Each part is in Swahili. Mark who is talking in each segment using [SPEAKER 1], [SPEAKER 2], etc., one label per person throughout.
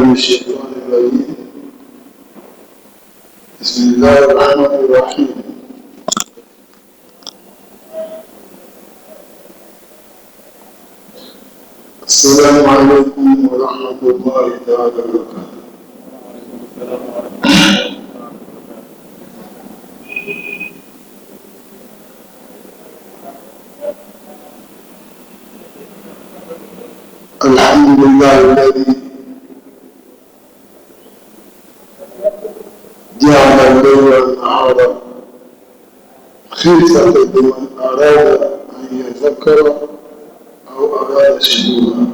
[SPEAKER 1] من الشيطان الرجيم. بسم الله الرحمن الرحيم. السلام عليكم ورحمة الله تعالى وبركاته. الحمد لله الذي جعل الليل والنهار خلفة لمن أراد أن يذكر أو أراد شكورا.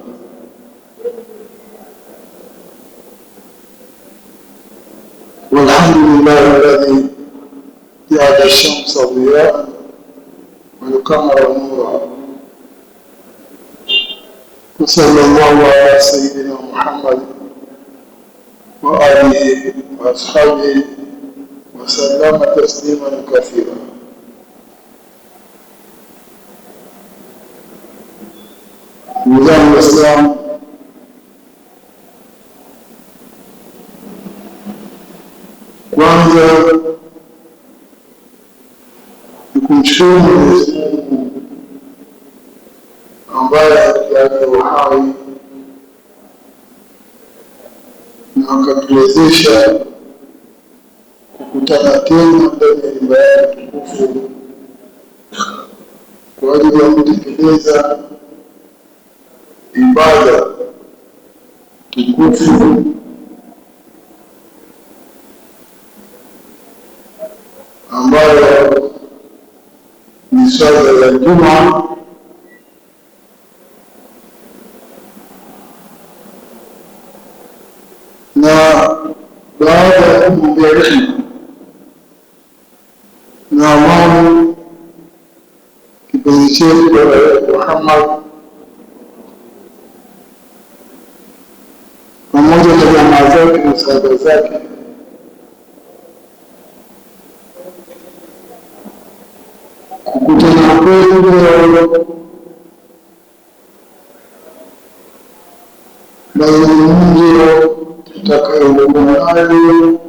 [SPEAKER 1] والحمد لله الذي جعل الشمس ضياء والقمر نورا. وصلى الله على سيدنا محمد وآله وأصحابه وسلم تسليما كثيرا. Ndugu Waislamu, kwanza ni kumshukuru Mwenyezi Mungu ambaye alitujalia uhai na akatuwezesha kukutana tena ndani ya nyumba yake tukufu kwa ajili ya kutekeleza ibada tukufu ambayo ni swala ya Ijumaa, na baada ya kumwombea rehema na amani kipenzi chetu Muhammad pamoja na jamaa zake na sahaba zake, kukutana kwetu leo mazungumzo tutakayokuwa nayo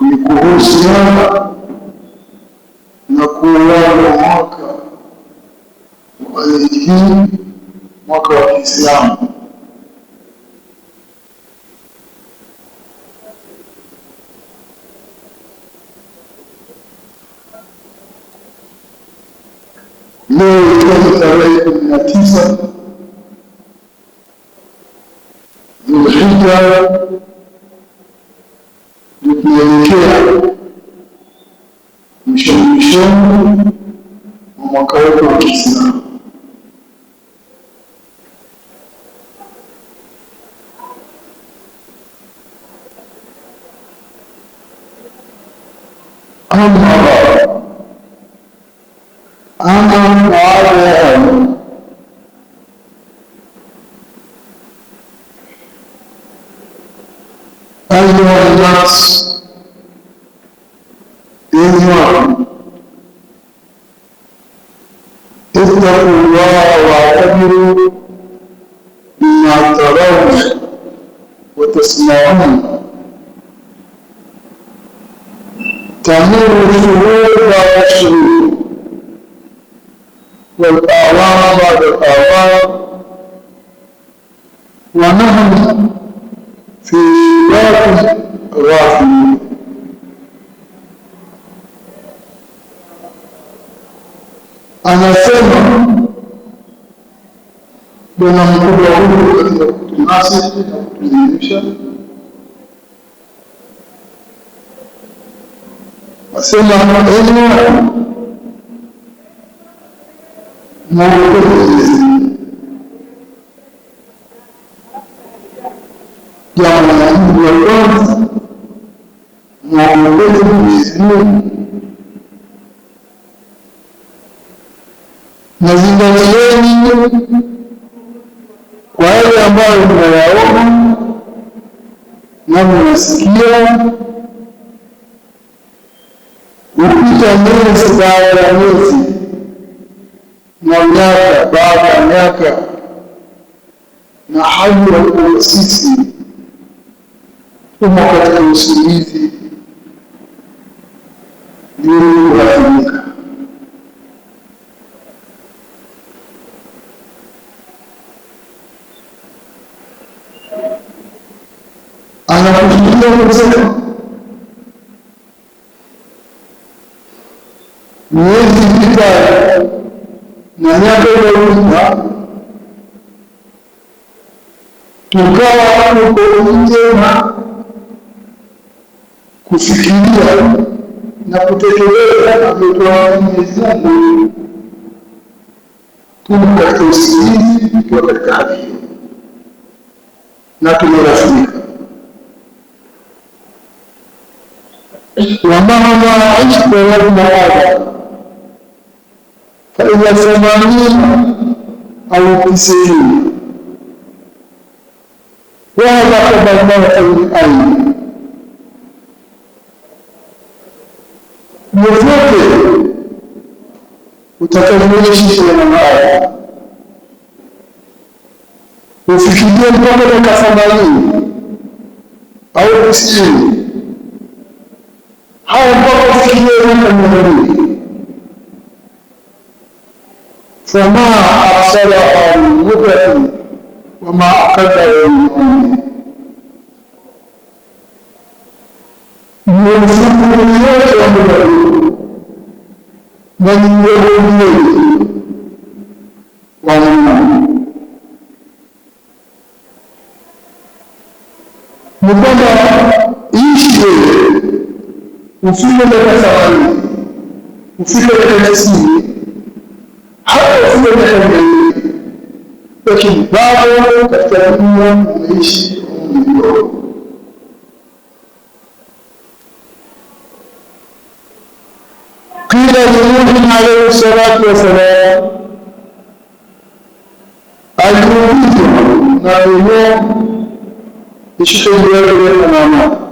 [SPEAKER 1] ni kuhusiana na kuuawa mwaka wa hii mwaka wa Kiislamu. Leo ikiwa tarehe 19 Dhulhijja, tukielekea mwishoni mwa mwaka wetu wa Kiislamu. أيها الناس، اتقوا الله واعتبروا بما ترون وتسمعون. تمر الشهور بعد الشهور والآوام بعد الآوام، ونحن في باطن غافلين. Anasema bwana mkubwa huyu katika kutunasi na kutuelimisha, asema enyi mwogope jambo la Mungu wa kwanza, mwogope Mwenyezi Mungu na zingatieni kwa yale ambayo mnayaona na mnasikia, upita miezi baada ya miezi na miaka baada ya miaka na hali ya kuwa sisi tumo katika usingizi ndio kuathirika. Anakusudia kusema miezi mitano na miaka iliyopita tukawa tuko nje na kufikiria na kutekeleza ametoa Mwenyezi Mungu. Tumo katika usingizi tukiwa katika hali hiyo na tumerafika. ومهما عشت يا ابن آدم فإذا 80 أو 90 وهذا قبل الموت من أين يفوت وتكملش في المعاد وفكريا قبل 80 أو 90 hao mpaka fikiria mwenyewe fama arsala al-mubin wama aqadara mfumo yote wa Mungu na mwenyewe wa Mungu mbona ishi ufike miaka 70, ufike miaka 90, hata ufike miaka 100, lakini bado katika dunia unaishi umri. Qila Nuh alayhi salatu wassalam, aliulizwa na Nuh ishikiliwe na mama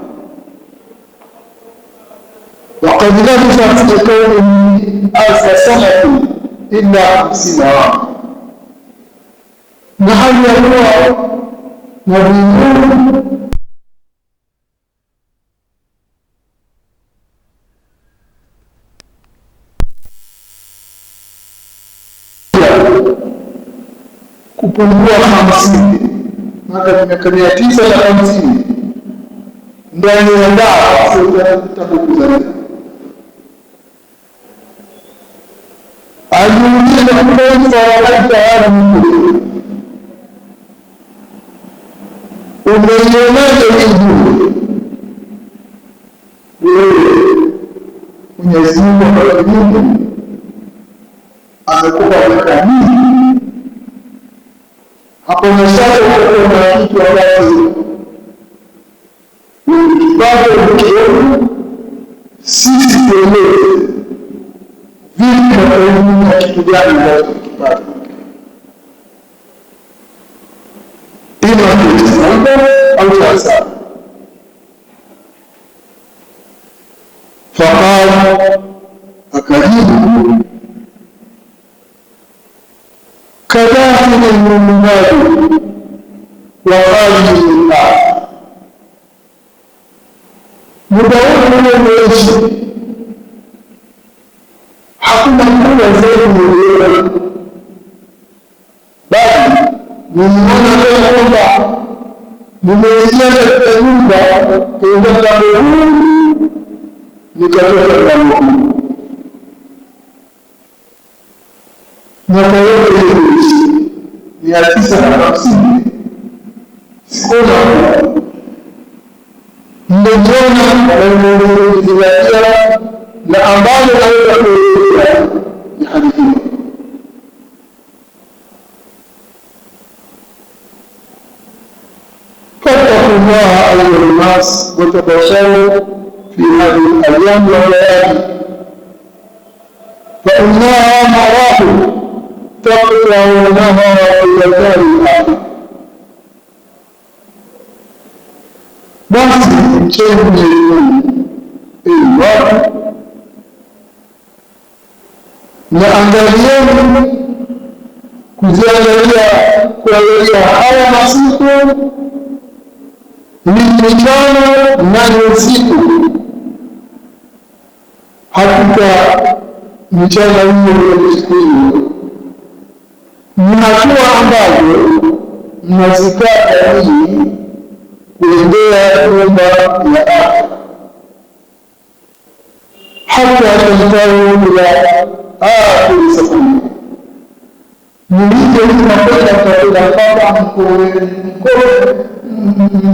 [SPEAKER 1] وقد لبث في كونه 1000 سنة إلا 50 عاما. نحن يقول نبينا kupungua 50 mwaka 1950 ndani ya dawa kuzaliwa. Aliuliza kwanza wakati tayari Mungu umeionaje Mungu? Mwenyezi Mungu amekupa miaka mingi, hakuna shaka kuna kitu ambacho bado ukiona sisi tuelewe vipi na elimu ya kitu gani ambacho tukipata ima kitisamba au chasa. Faqala, akajibu kadhafina al-mu'minati wa qali lillah, muda wote unaishi hakuna mtu zaidi bali nimeona kwamba nimeingia katika nyumba kuingia mbinguni nikatoka kwa Mungu na kwa hiyo ni 950 sikuna ndoona nilizoziatia na ambalo naweza kueleza ni hadithi. فاتقوا الله أيها الناس وتباشروا في هذه الأيام والليالي فإنها مراحل تقطعونها إلى دار الآخرة. basi mcheni watu na angalieni kuziangalia kuangalia haya masiku ni mchana na ni usiku. Hakika mchana huo na usiku huo ni hatua ambazo mnazikata hii kuendea nyumba ya akhera, hata tantahu ila akhiri safari, mlije mnakwenda katika mpaka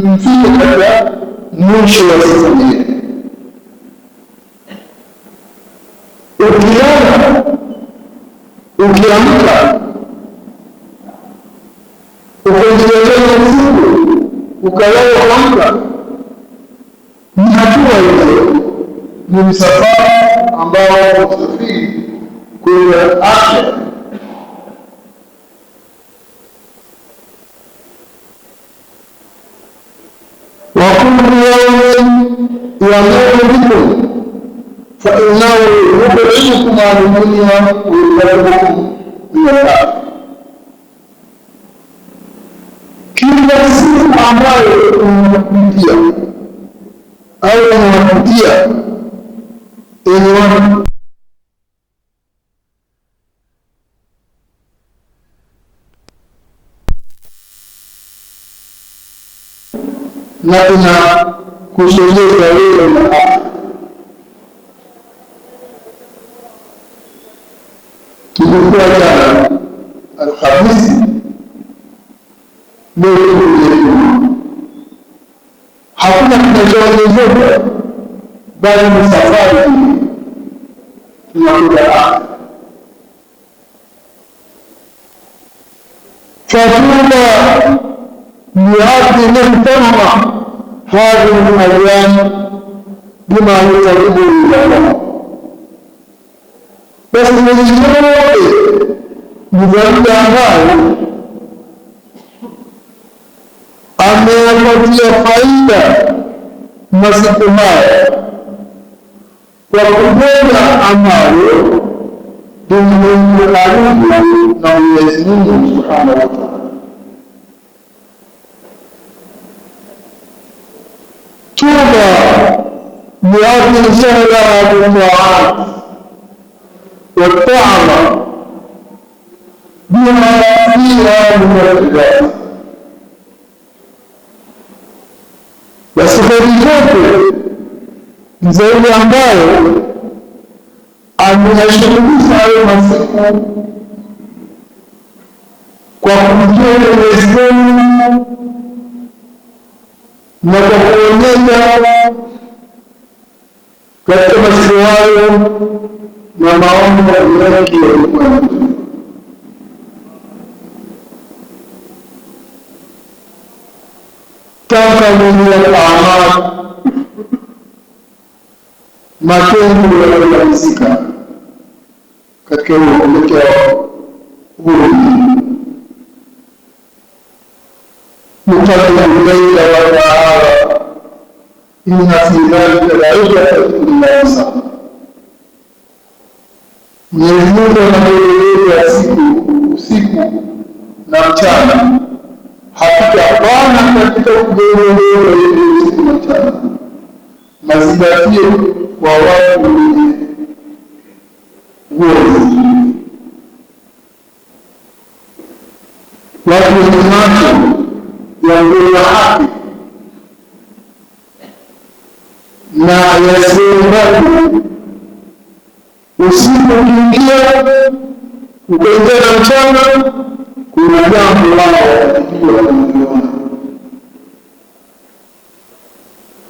[SPEAKER 1] mfike katika mwisho wa safari. Ukilala, ukiamka, ukaendelea usiku, ukalala ukaamka, ni hatua hizo, ni msafara ambao usafiri kwenda akhera. Wa kullu yawmin yamurru bikum fa innahu yub'idukum 'an dunya wa yudkhilukum ila al-akhirah. Kila siku ambayo unapitia au unapitia na inakusogeza wewe na akhera. Tulikuwa jana Alhamisi, leo hakuna kinachoongezeka, bali ni safari tunakwenda akhera. Fatuba لعبد من تهم هذه الأيام بما يقرب إلى الله. بس مجرد ambayo ameyapatia faida masiku haya kwa kutenda ambayo limemkaribu na Mwenyezi Mungu Subhanahu wa Ta'ala. Tuba li'abdin shahada bil-ta'at wat-ta'ama bima fiha min al-ibadah. Basi kheri zote za yule ambayo ameyashughulisha hayo masiku kwa kumjua Mwenyezi Mungu na kwa kuonyesha katika masiku hayo na maombi yake ya ukweli. Taka mwenye amani, matendo yanayomalizika katika uelekeo huu. Mutaqabbal al-layla wan-nahara inna fi dhalika la'ibatan lil-insan. Mwenyezi Mungu anaeleza usiku na mchana. Hakika Bwana katika kujenga usiku na mchana mazingatio kwa watu wenye uozi, watu wenye macho ya nguvu haki na yasiyombali. Usiku ukiingia ukaingia na mchana, kuna jambo lao watakijua wanajiona.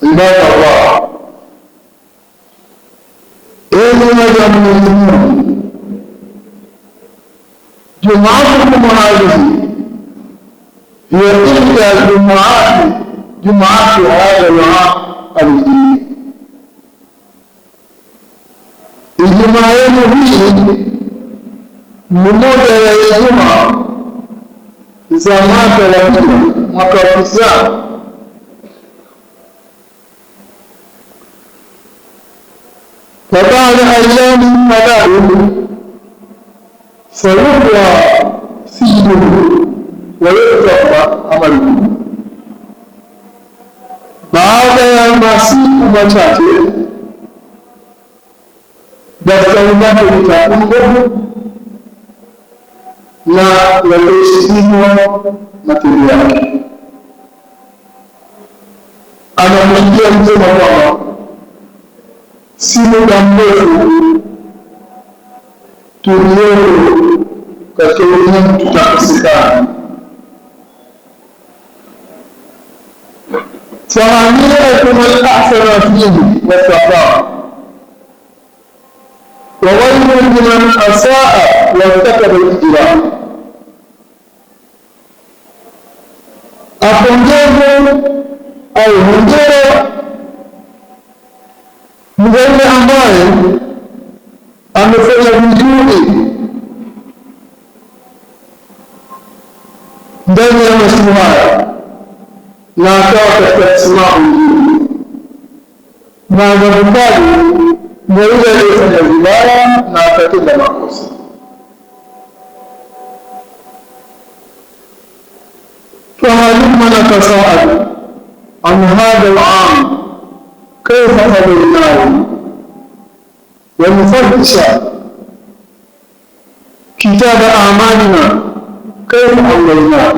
[SPEAKER 1] Ibadallah, enyi waja wa Mwenyezi Mungu, Jumaatukum hadhihi hiya ihda jumaati hadha al-aam al-jadid. Ijumaa yenu hii ni moja ya Ijumaa za mwaka wa Kiislamu. فبعد أيام قلائل سيطلع سيده waliotoka amali. Baada ya masiku machache daftari lake litafungwa na yataheshimiwa matendo yake. Anamwambia mzee kwamba si muda mrefu tulioko katika ulimwengu tutakosekana. فهنيئكم الأحسن فيه والصفاء وويل لمن أساء وارتكب الإجرام. Apongeze au hongera mgeni ambaye amefanya vizuri ndani ya masiku haya na akawa katika msimamo mzuri, na adhabu kali ni yule aliyefanya vibaya na akatenda makosa. فهلما نتساءل عن هذا العام كيف قضيناه ونفتش كتاب أعمالنا كيف أمضيناه.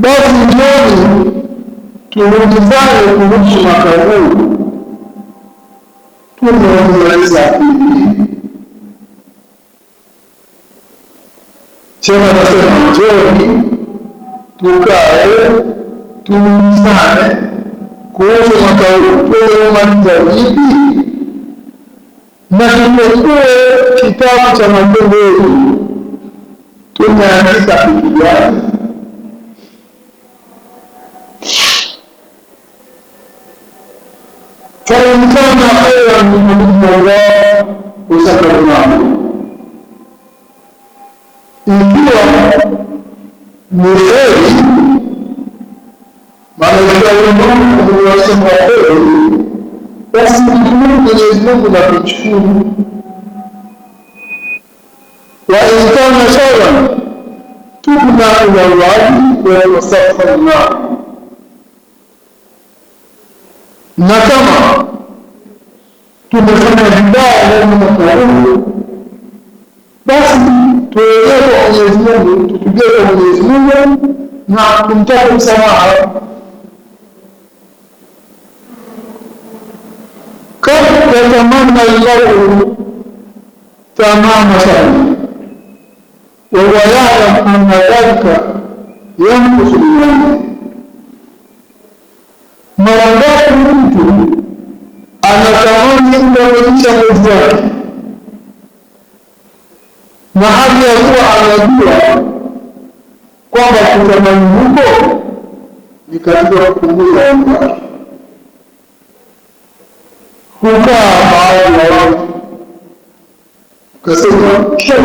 [SPEAKER 1] Basi jioni tuulizane kuhusu mwaka huu tumeumaliza vipi. Chema nasema jioni tukae tuulizane kuhusu mwaka huu tumeumaliza vipi, na tuchukue kitabu cha matendo yetu tumeandika kitu gani. فإن كان خيرا من الله وسكرناه. Ikiwa ni heri, maana ikiwa ulimwengu unasema heri, basi mshukuru Mwenyezi Mungu na kumshukuru. Wa in kana sharran tubna ila Allahi wa nastaghfirullah. Na kama tumefanya vibaya ndani ya mwaka huu, basi tueleze kwa Mwenyezi Mungu, tutubie kwa Mwenyezi Mungu na kumtaka msamaha. Kama yatamanna Allahu tamama shari wa huwa ya'lam anna dhalika yanqusu al-iman. Mara ngapi mtu anatamani kukamilisha mwezi wake na hali ya kuwa anajua kwamba kutamani huko ni katika kupunguza umri wake. Hukaa baadhi ya watu kasema kesho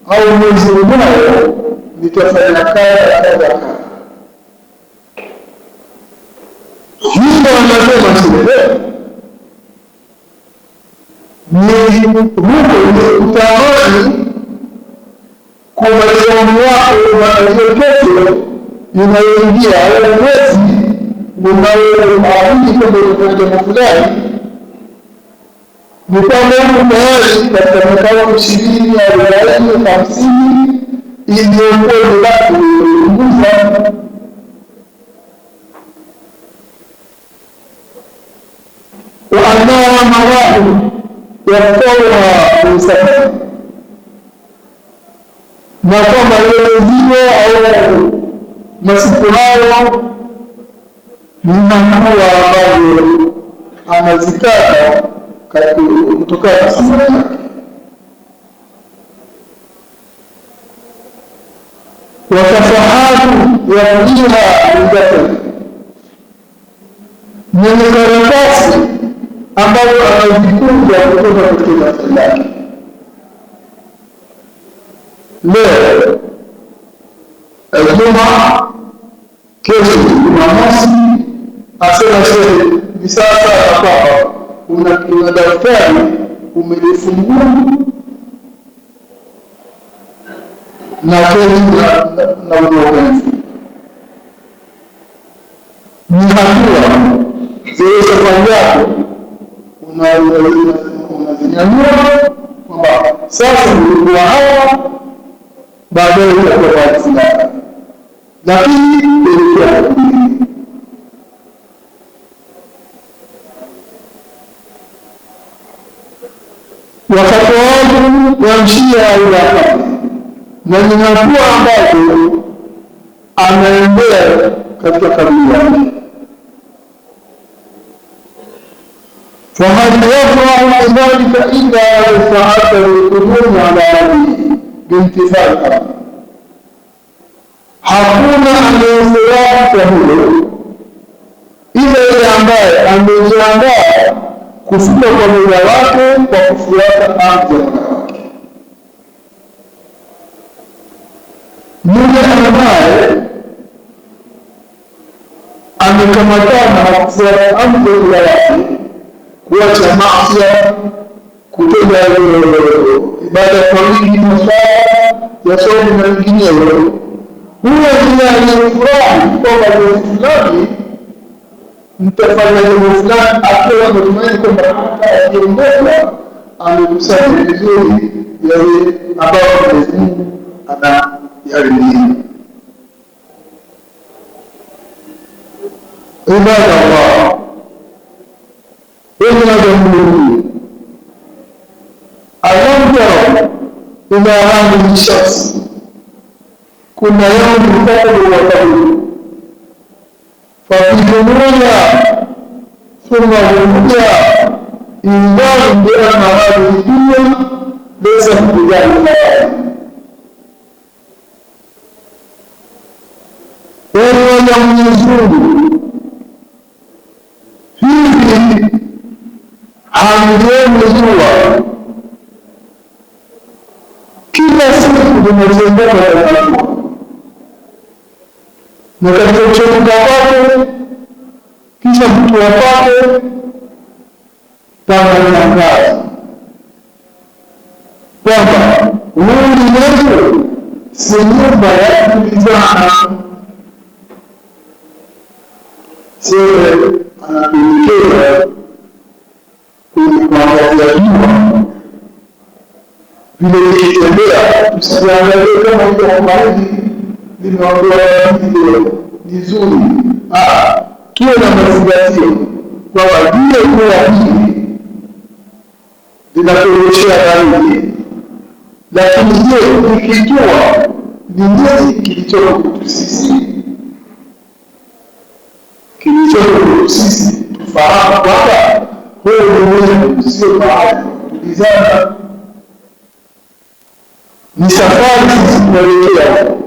[SPEAKER 1] au mwezi ujao nitafanya kadha. Mungu anasema sivyo, ni huko ni utamani kumaliza umri wako na kesho inayoingia au mwezi unaoamini kwamba ni jambo fulani, ni kwamba uko tayari katika miaka 20 au 40 50 iliyokuwa imebaki kupunguza. وأنها مراحل يقطعها بسبب na kwamba yeye au masiku hayo ni mambo ambayo anazitaka kutokana na safari yake. Watafahatu yajiha mjatali mwenye karatasi ambayo anajikunja kutoka katika nafsi yake. Leo Ijumaa, kesho Jumamosi, asema shehe ni sasa kwamba una daftari umelifungua na kweli na uongozi. Ni hatua zile safari yako unazinyanyua kwamba sasa ulikuwa hawa, baadaye utakuwa Waislamu, lakini ilikuwa wakati wangu wamshia ila na ni hatua ambazo anaendea katika kabila yake. فهل يفرح ذلك إلا يتعدى القدوم على أبيه بانتفاعها. hakuna anayefurahi huyo ile ambaye amejiandaa kufika kwa Mola wake kwa kufuata amri ya Mola wake. Yule ambaye amekamatana na kufuata amri ya Mola wake, kuacha maasi, kutenda ibada kwa wingi, maswala ya somo na mengineyo, huyo ndiye anayefurahi kwamba fulani mtafanya jambo fulani akiwa ametumaini kwamba hata akiondoka amekusanya vizuri yale ambayo Mwenyezi Mungu anayaridhia. Ibadallah, alam tara ila hadhihi shakhs, kuna yawm fadlu wa fadlu ففي دنيا ثم الدنيا إيمان بأن هذه الدنيا ليست بجاهلة. ولم يزول فيه حاملين زوا كلا siku tunazunguka na katika uchaguzi wake kisha mtu wapate tangaza kwamba huu wetu si nyumba ya kulizana. Sasa anapelekea kuangalia jua vile ikitembea, tusiangalie kama hiyo habari limeondoa vizuri. Tuwe na mazingatio kwamba jua kuwa hili linatuonyeshea dalili, lakini je, ikitua ni nini kilichoko kwetu sisi? Kilichoko kwetu sisi tufahamu kwamba huo ulimwengu sio mahali tulizana, ni safari sisi kuelekea.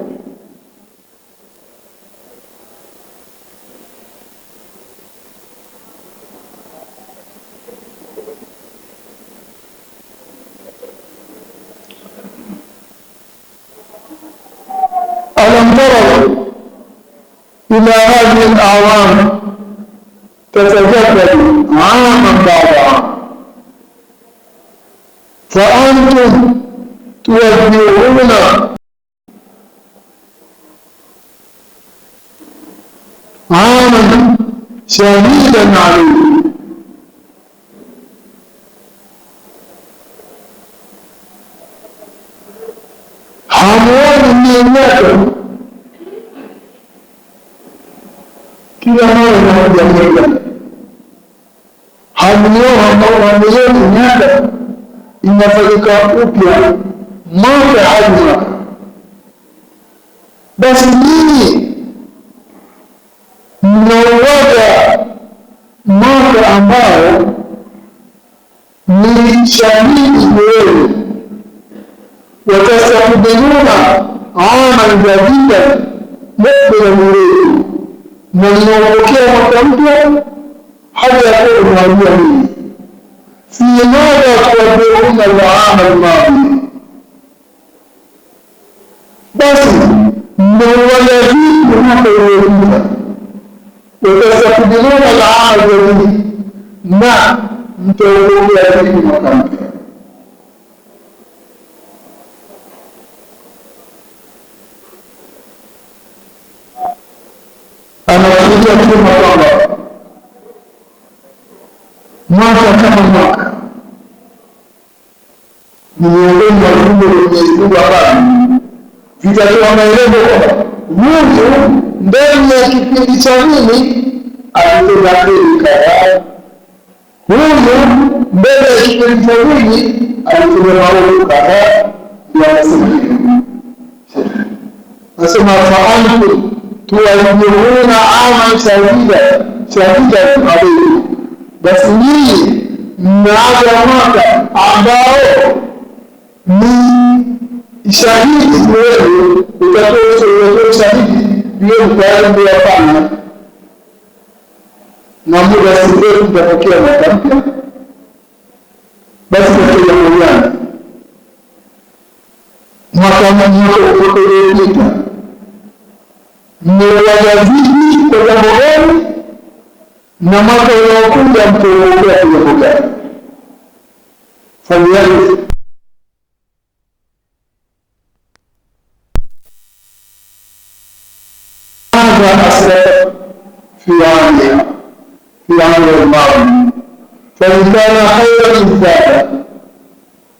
[SPEAKER 1] ألم تروا إلى هذه الأعوام تتجدد عاما بعد عام، فأنتم تودعون عاما شديدا عليه. hamuoni miaka kila mara moja moja, hamuoni miaka inafanyika upya mwaka hadi mwaka. Basi nyinyi mnauwaga mwaka ambao ni shahidi wewe, watastakbiluna aman jadida mukbila muridu, na mnaopokea mwaka mpya hali ya kuwa unaambia nini? fi madha tuwaddiuna al-aama al-maadi, basi mnauwaga vipi mwaka uliopita? Watastakbiluna al-aama al-jadid, na mtaupokea vipi mwaka mpya? mwaka kama mwaka ni miongoni mwa viumbe vya Mwenyezi Mungu ambavyo vitatoa maelezo kwamba huyu ndani ya kipindi cha nini alitenda kheri kadhaa, huyu mbele ya kipindi cha nini alitenda maovu kadhaa. Ndio anasema hivyo, anasema fa'antum tuwajihuna ama shahida alayhi, basi nyinyi mnaaga mwaka ambao ni shahidi wewe, utatoa shahidi wewe kwa ndio hapana, na muda si mrefu tutapokea mwaka mpya. Basi katika jambo gani mwaka uliopita mmewajazidi kwa jambo gani, na mwaka unaokuja mtaelekea kwa jambo gani? Fanyeni في عمل الماضي فإن كان خيرا زاد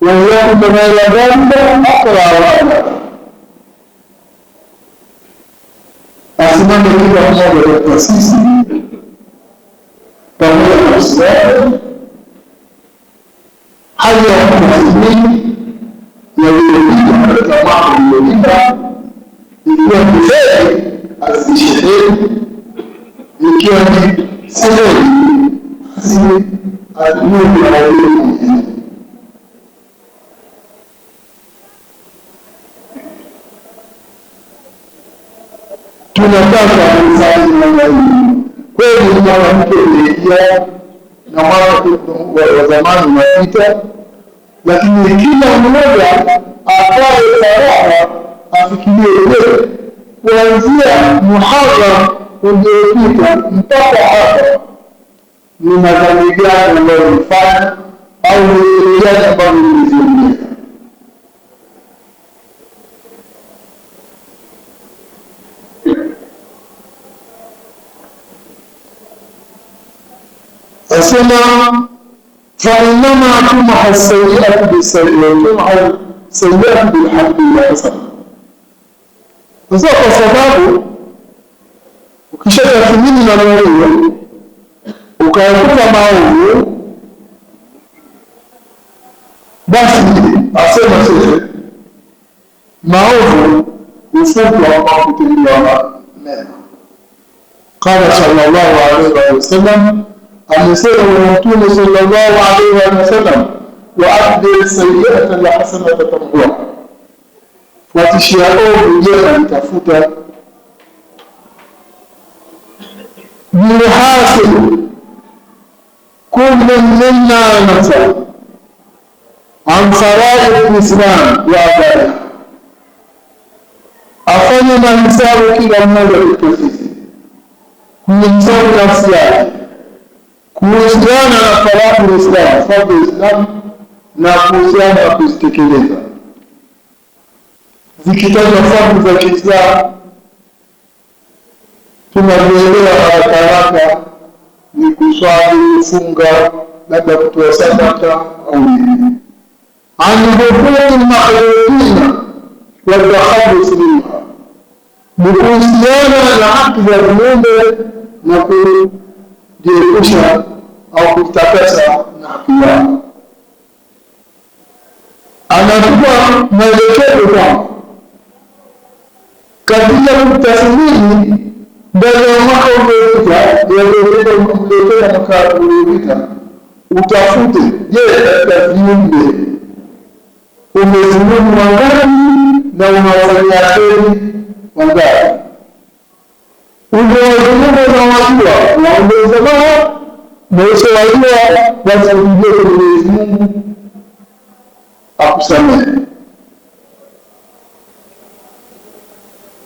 [SPEAKER 1] وإياكم بما إلى ذلك أقرأ وأقرأ. Asimame kila mmoja katika sisi pamoja na Uislamu hali ya kutathmini yaliyopita katika mwaka uliopita, ikiwa ni kheri azidishe kheri, ikiwa ni seheri azidishe kheri. Tunataka msaada na hii kweli, mwanamke rejea na mwaka wa zamani unapita, lakini kila mmoja akae faraha afikirie leo kuanzia muhadhara uliopita mpaka hapa ni madhambi gani ambayo nilifanya au ni gani ambayo niliziongeza. Asema فإنما تمحى السيئة بالسيئة وتمحى السيئة بالحق والحسن. Sasa kwa sababu ukishatathmini na wewe ukayakuta maovu, basi asema sasa maovu hufutwa kwa kutendwa mema. Qala sallallahu alayhi wa sallam, amesema Mtume sallallahu alayhi wa sallam, wa abdil sayyi'ata la hasanata tamhuha, fuatishia ovu jema litafuta. Yuhasil kullu minna nafsa an faraid al-islam wa adala, afanye mahesabu kila mmoja katika sisi kuhesabu nafsi yake kuhusiana na faraidul Islam, fardhu Islam, na kuhusiana na kuzitekeleza. Zikitajwa fardhu za Kiislamu tunavyoelewa haraka haraka ni kuswali, kufunga, labda kutoa sadaka au nini. An-huququl makhluqina wa takhallus minha, ni kuhusiana na haki za viumbe na kujiepusha au kutakasa na haki yao. Anatupa maelekezo kwamba katika kutathmini ndani ya mwaka uliopita yaliyoletwa mwaka uliopita, utafute, je, katika viumbe umezungumza wangapi na unawafanyia kheri wangapi? Unawazungumza na wajua waongeza mao na usowajua, basi ujue kwa Mwenyezi Mungu akusamehe.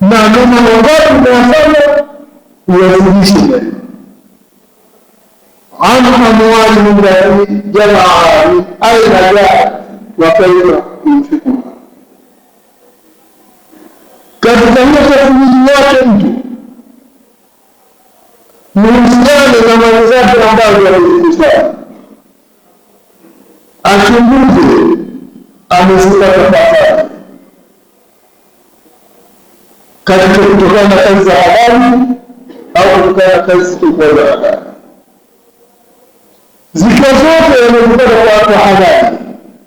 [SPEAKER 1] Na neno wangapi unawafanya uwazidishe. Anha muwali mundani jamaa ni aina jaa wa kaifa kumfikuna. Katika hiyo tathmini yake mtu muhusiane na mwenzake ambayo yalizikusa, achunguze amezipata pasari katika kutokana na kazi za halali au kutokana na kazi zisizokuwa za halali. Zikiwa zote yamezipata kwa watu halali,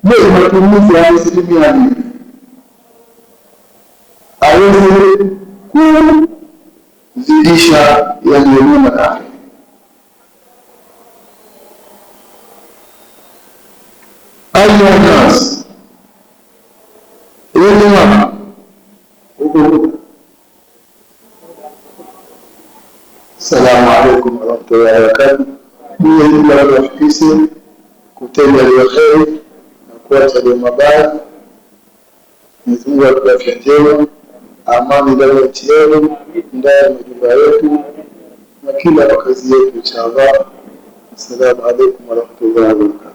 [SPEAKER 1] je, matumizi hayazitumia nini? Aweze kuzidisha yaliyo mema yake. Ayuha nas, elimu Assalamu alaikum warahmatullahi wabarakatuh. Mimi ni wafikisi kutenda yaliyo kheri na kuacha yaliyo mabaya. Mwenyezi Mungu atupe afya njema, amani ndani ya nchi yetu, ndani ya majumba yetu na kila makazi yetu inshallah. Assalamu alaikum warahmatullahi wabarakatuh.